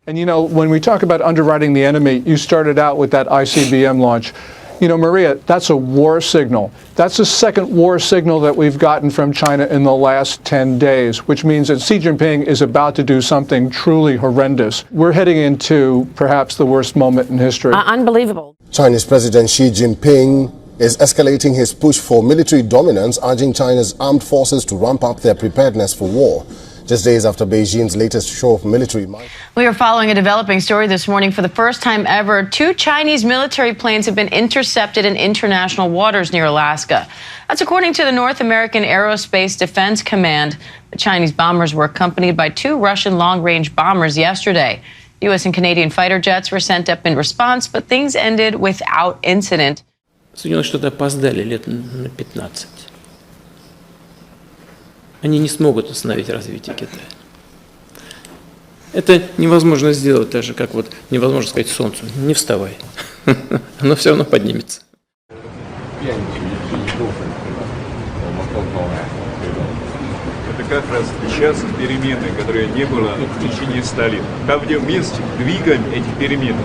And when we talk about underwriting the enemy, you started out with that ICBM launch. Maria, that's a war signal. That's the second war signal that we've gotten from China in the last 10 days, which means that Xi Jinping is about to do something truly horrendous. We're heading into perhaps the worst moment in history. Unbelievable. Chinese President Xi Jinping is escalating his push for military dominance, urging China's armed forces to ramp up their preparedness for war. Just days after Beijing's latest show of military might. We are following a developing story this morning. For the first time ever, 2 Chinese military planes have been intercepted in international waters near Alaska. That's according to the North American Aerospace Defense Command. The Chinese bombers were accompanied by 2 Russian long-range bombers yesterday. U.S. and Canadian fighter jets were sent up in response, but things ended without incident. Соединенные Штаты опоздали лет на 15. Они не смогут остановить развитие Китая. Это невозможно сделать, так же, как невозможно сказать Солнцу, не вставай. Оно все равно поднимется. Это как раз сейчас перемены, которые не было в течение 100 лет. Как вместе двигаем эти перемены.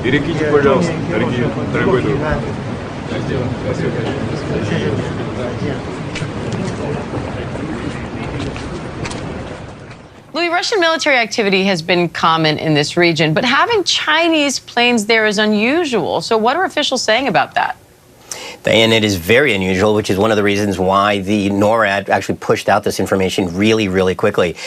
Берегите, пожалуйста, дорогой друг. Louis, Russian military activity has been common in this region, but having Chinese planes there is unusual. So what are officials saying about that? And it is very unusual, which is one of the reasons why the NORAD actually pushed out this information really, really quickly.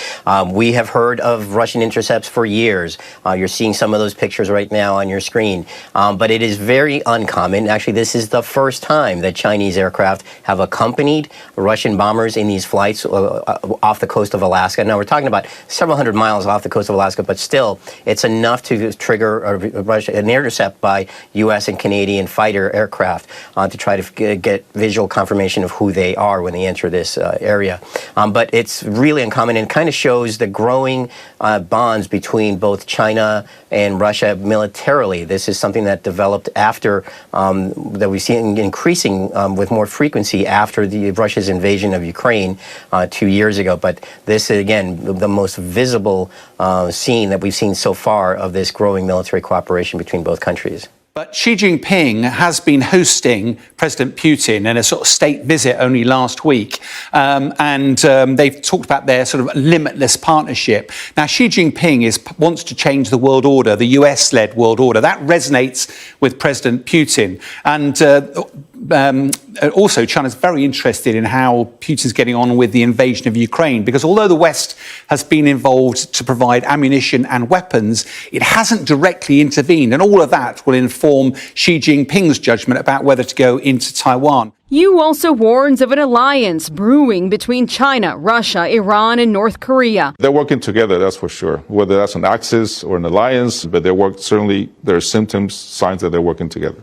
We have heard of Russian intercepts for years. You're seeing some of those pictures right now on your screen. But it is very uncommon. Actually, this is the first time that Chinese aircraft have accompanied Russian bombers in these flights off the coast of Alaska. Now, we're talking about several hundred miles off the coast of Alaska, but still, it's enough to trigger an intercept by U.S. and Canadian fighter aircraft to try to get visual confirmation of who they are when they enter this area. But it's really uncommon and kind of shows the growing bonds between both China and Russia militarily. This is something that developed after, that we've seen increasing with more frequency after Russia's invasion of Ukraine 2 years ago. But this is, again, the most visible scene that we've seen so far of this growing military cooperation between both countries. But Xi Jinping has been hosting President Putin in a sort of state visit only last week. They've talked about their sort of limitless partnership. Now, Xi Jinping wants to change the world order, the US-led world order. That resonates with President Putin. Also, China's very interested in how Putin's getting on with the invasion of Ukraine, because although the West has been involved to provide ammunition and weapons, it hasn't directly intervened. And all of that will inform Xi Jinping's judgment about whether to go into Taiwan. Yu also warns of an alliance brewing between China, Russia, Iran, and North Korea. They're working together, that's for sure. Whether that's an axis or an alliance, but certainly there are symptoms, signs that they're working together.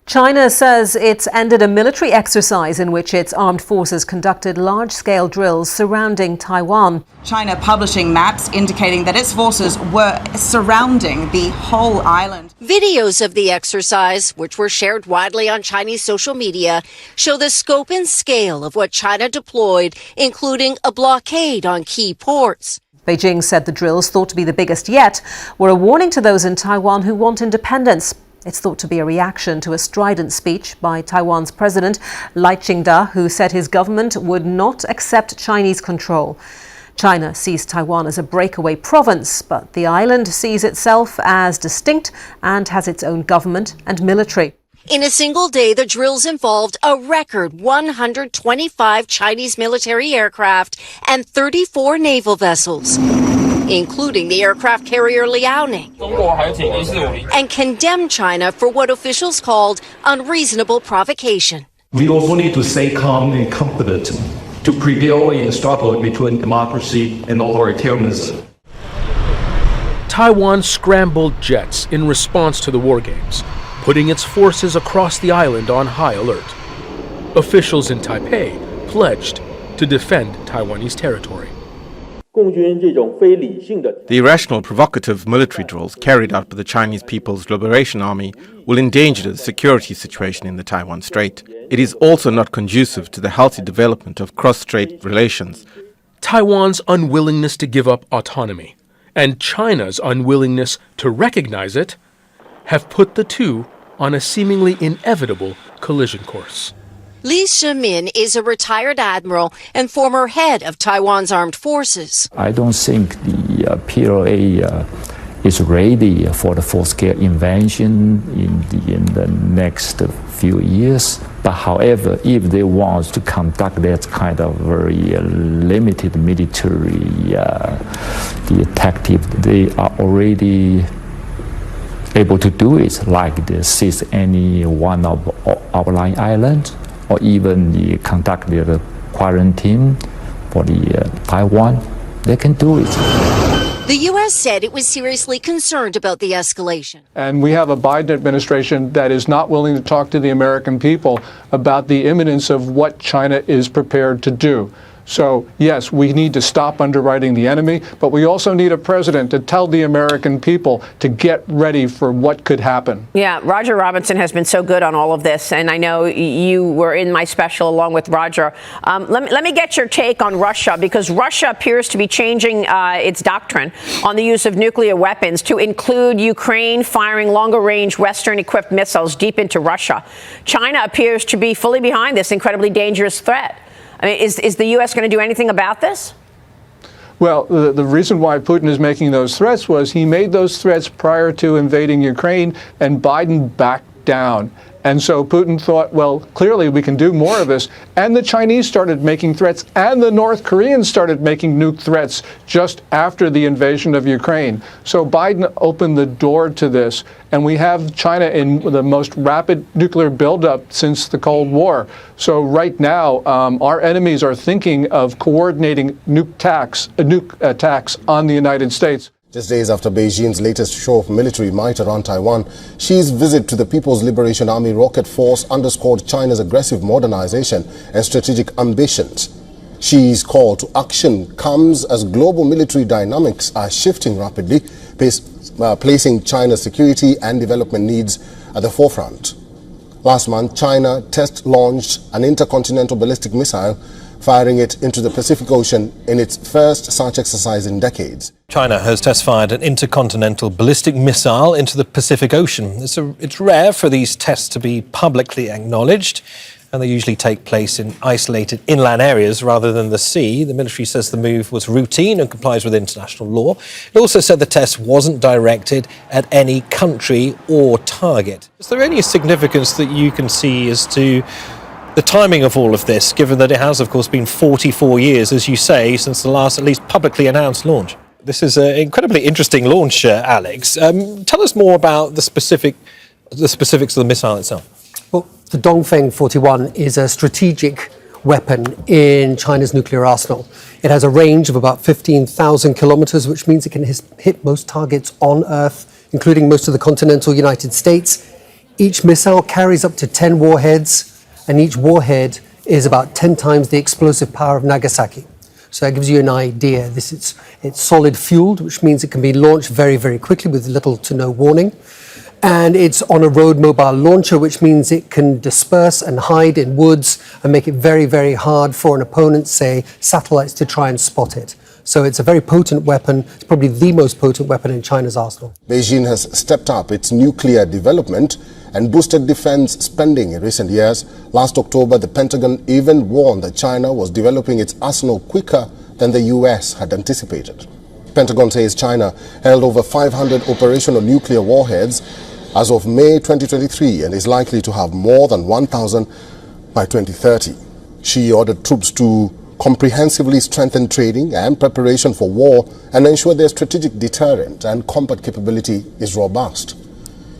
China says it's ended a military exercise in which its armed forces conducted large-scale drills surrounding Taiwan. China publishing maps indicating that its forces were surrounding the whole island. Videos of the exercise, which were shared widely on Chinese social media, show the scope and scale of what China deployed, including a blockade on key ports. Beijing said the drills, thought to be the biggest yet, were a warning to those in Taiwan who want independence. It's thought to be a reaction to a strident speech by Taiwan's president, Lai Ching-te, who said his government would not accept Chinese control. China sees Taiwan as a breakaway province, but the island sees itself as distinct and has its own government and military. In a single day, the drills involved a record 125 Chinese military aircraft and 34 naval vessels, including the aircraft carrier Liaoning, and condemned China for what officials called unreasonable provocation. We also need to stay calm and confident to prevail in the struggle between democracy and authoritarianism. Taiwan scrambled jets in response to the war games, putting its forces across the island on high alert. Officials in Taipei pledged to defend Taiwanese territory. The irrational, provocative military drills carried out by the Chinese People's Liberation Army will endanger the security situation in the Taiwan Strait. It is also not conducive to the healthy development of cross-strait relations. Taiwan's unwillingness to give up autonomy and China's unwillingness to recognize it have put the two on a seemingly inevitable collision course. Li Shimin is a retired admiral and former head of Taiwan's armed forces. I don't think the PLA is ready for the full-scale invasion in the next few years. But however, if they want to conduct that kind of very limited military the tactic, they are already able to do it, like they seize any one of outlying islands, or even conduct the quarantine for the Taiwan. They can do it. The U.S. said it was seriously concerned about the escalation. And we have a Biden administration that is not willing to talk to the American people about the imminence of what China is prepared to do. So, yes, we need to stop underwriting the enemy, but we also need a president to tell the American people to get ready for what could happen. Yeah, Roger Robinson has been so good on all of this, and I know you were in my special along with Roger. Let me get your take on Russia, because Russia appears to be changing its doctrine on the use of nuclear weapons to include Ukraine firing longer-range Western-equipped missiles deep into Russia. China appears to be fully behind this incredibly dangerous threat. I mean, is the U.S. going to do anything about this? Well, the reason why Putin is making those threats was he made those threats prior to invading Ukraine, and Biden backed down. And so Putin thought, well, clearly we can do more of this. And the Chinese started making threats, and the North Koreans started making nuke threats just after the invasion of Ukraine. So Biden opened the door to this. And we have China in the most rapid nuclear buildup since the Cold War. So right now, our enemies are thinking of coordinating nuke attacks on the United States. Just days after Beijing's latest show of military might around Taiwan, Xi's visit to the People's Liberation Army rocket force underscored China's aggressive modernization and strategic ambitions. Xi's call to action comes as global military dynamics are shifting rapidly, placing China's security and development needs at the forefront. Last month, China test-launched an intercontinental ballistic missile, firing it into the Pacific Ocean in its first such exercise in decades. China has test-fired an intercontinental ballistic missile into the Pacific Ocean. It's rare for these tests to be publicly acknowledged, and they usually take place in isolated inland areas rather than the sea. The military says the move was routine and complies with international law. It also said the test wasn't directed at any country or target. Is there any significance that you can see as to the timing of all of this, given that it has, of course, been 44 years, as you say, since the last at least publicly announced launch? This is an incredibly interesting launch, Alex. Tell us more about the specifics of the missile itself. Well, the Dongfeng 41 is a strategic weapon in China's nuclear arsenal. It has a range of about 15,000 kilometers, which means it can hit most targets on Earth, including most of the continental United States. Each missile carries up to 10 warheads, and each warhead is about 10 times the explosive power of Nagasaki. So that gives you an idea. It's solid fueled, which means it can be launched very, very quickly with little to no warning. And it's on a road mobile launcher, which means it can disperse and hide in woods and make it very, very hard for an opponent, say, satellites, to try and spot it. So it's a very potent weapon. It's probably the most potent weapon in China's arsenal. Beijing has stepped up its nuclear development and boosted defense spending in recent years. Last October, the Pentagon even warned that China was developing its arsenal quicker than the US had anticipated. Pentagon says China held over 500 operational nuclear warheads as of May 2023 and is likely to have more than 1,000 by 2030. Xi ordered troops to comprehensively strengthen training and preparation for war and ensure their strategic deterrent and combat capability is robust.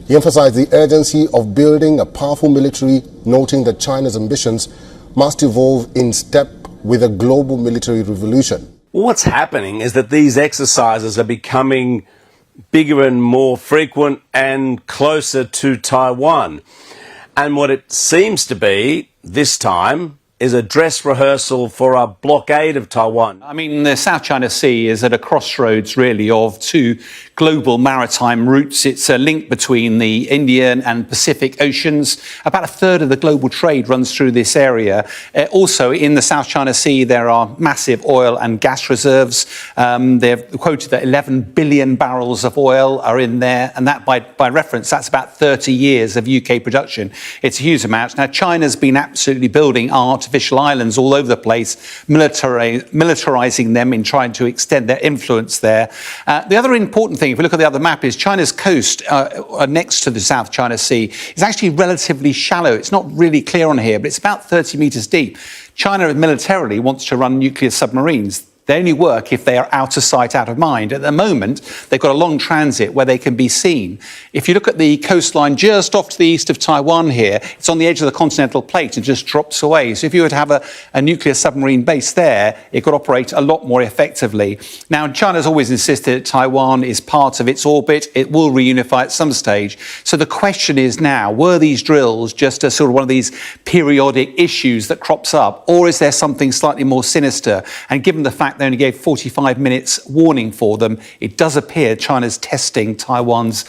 He emphasized the urgency of building a powerful military, noting that China's ambitions must evolve in step with a global military revolution. What's happening is that these exercises are becoming bigger and more frequent and closer to Taiwan. And what it seems to be this time is a dress rehearsal for a blockade of Taiwan. I mean, the South China Sea is at a crossroads, really, of two global maritime routes. It's a link between the Indian and Pacific Oceans. About a third of the global trade runs through this area. Also, in the South China Sea, there are massive oil and gas reserves. They've quoted that 11 billion barrels of oil are in there, and that, by reference, that's about 30 years of UK production. It's a huge amount. Now, China's been absolutely building artificial islands all over the place, militarizing them in trying to extend their influence there. The other important thing, if we look at the other map, is China's coast next to the South China Sea is actually relatively shallow. It's not really clear on here, but it's about 30 meters deep. China militarily wants to run nuclear submarines. They only work if they are out of sight, out of mind. At the moment, they've got a long transit where they can be seen. If you look at the coastline just off to the east of Taiwan here, it's on the edge of the continental plate and just drops away. So if you were to have a nuclear submarine base there, it could operate a lot more effectively. Now, China's always insisted that Taiwan is part of its orbit. It will reunify at some stage. So the question is now, were these drills just a sort of one of these periodic issues that crops up, or is there something slightly more sinister? And given the fact they only gave 45 minutes warning for them, it does appear China's testing Taiwan's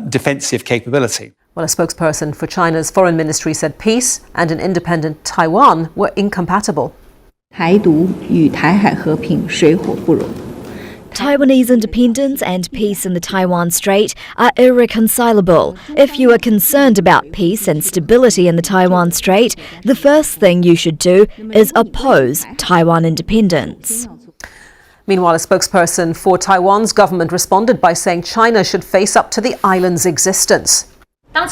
defensive capability. Well, a spokesperson for China's foreign ministry said peace and an independent Taiwan were incompatible. Taiwanese independence and peace in the Taiwan Strait are irreconcilable. If you are concerned about peace and stability in the Taiwan Strait, the first thing you should do is oppose Taiwan independence. Meanwhile, a spokesperson for Taiwan's government responded by saying China should face up to the island's existence. At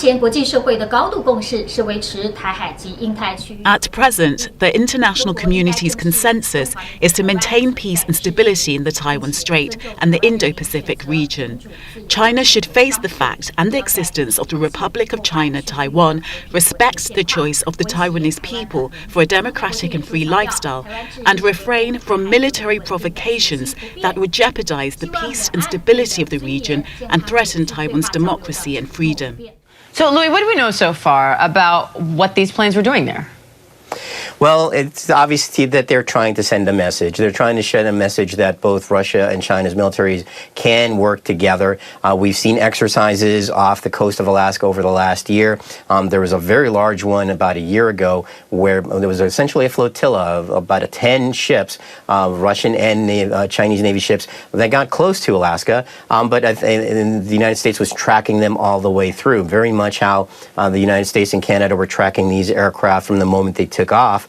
present, the international community's consensus is to maintain peace and stability in the Taiwan Strait and the Indo-Pacific region. China should face the fact and the existence of the Republic of China, Taiwan, respects the choice of the Taiwanese people for a democratic and free lifestyle, and refrain from military provocations that would jeopardize the peace and stability of the region and threaten Taiwan's democracy and freedom. So, Louis, what do we know so far about what these planes were doing there? Well, it's obvious that they're trying to send a message. They're trying to send a message that both Russia and China's militaries can work together. We've seen exercises off the coast of Alaska over the last year. There was a very large one about a year ago where there was essentially a flotilla of about 10 ships, Russian and Chinese Navy ships, that got close to Alaska. But the United States was tracking them all the way through, very much how the United States and Canada were tracking these aircraft from the moment they took off,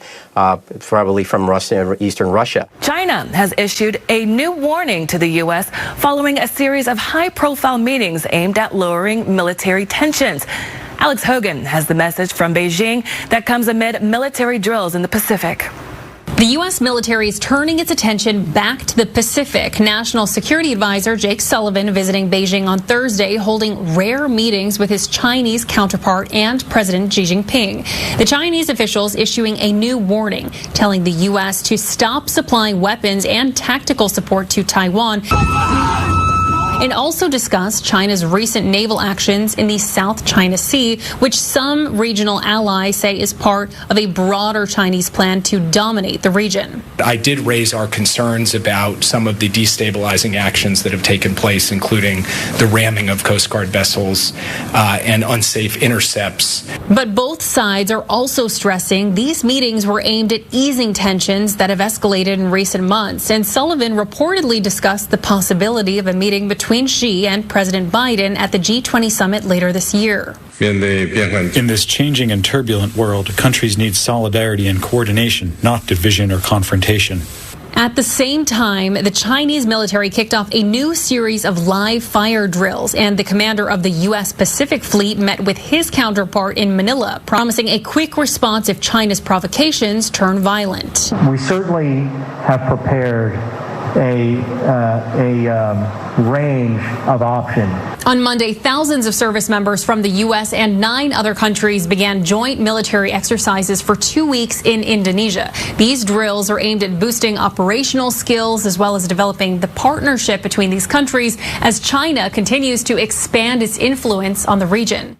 probably from Russia, eastern Russia. China has issued a new warning to the U.S. following a series of high-profile meetings aimed at lowering military tensions. Alex Hogan has the message from Beijing that comes amid military drills in the Pacific. The U.S. military is turning its attention back to the Pacific. National Security Advisor Jake Sullivan visiting Beijing on Thursday, holding rare meetings with his Chinese counterpart and President Xi Jinping. The Chinese officials issuing a new warning, telling the U.S. to stop supplying weapons and tactical support to Taiwan, and also discuss China's recent naval actions in the South China Sea, which some regional allies say is part of a broader Chinese plan to dominate the region. I did raise our concerns about some of the destabilizing actions that have taken place, including the ramming of Coast Guard vessels and unsafe intercepts. But both sides are also stressing these meetings were aimed at easing tensions that have escalated in recent months. And Sullivan reportedly discussed the possibility of a meeting between Xi and President Biden at the G20 summit later this year. In this changing and turbulent world, countries need solidarity and coordination, not division or confrontation. At the same time, the Chinese military kicked off a new series of live fire drills, and the commander of the U.S. Pacific Fleet met with his counterpart in Manila, promising a quick response if China's provocations turn violent. We certainly have prepared a range of options. On Monday, thousands of service members from the U.S. and 9 other countries began joint military exercises for 2 weeks in Indonesia. These drills are aimed at boosting operational skills as well as developing the partnership between these countries as China continues to expand its influence on the region.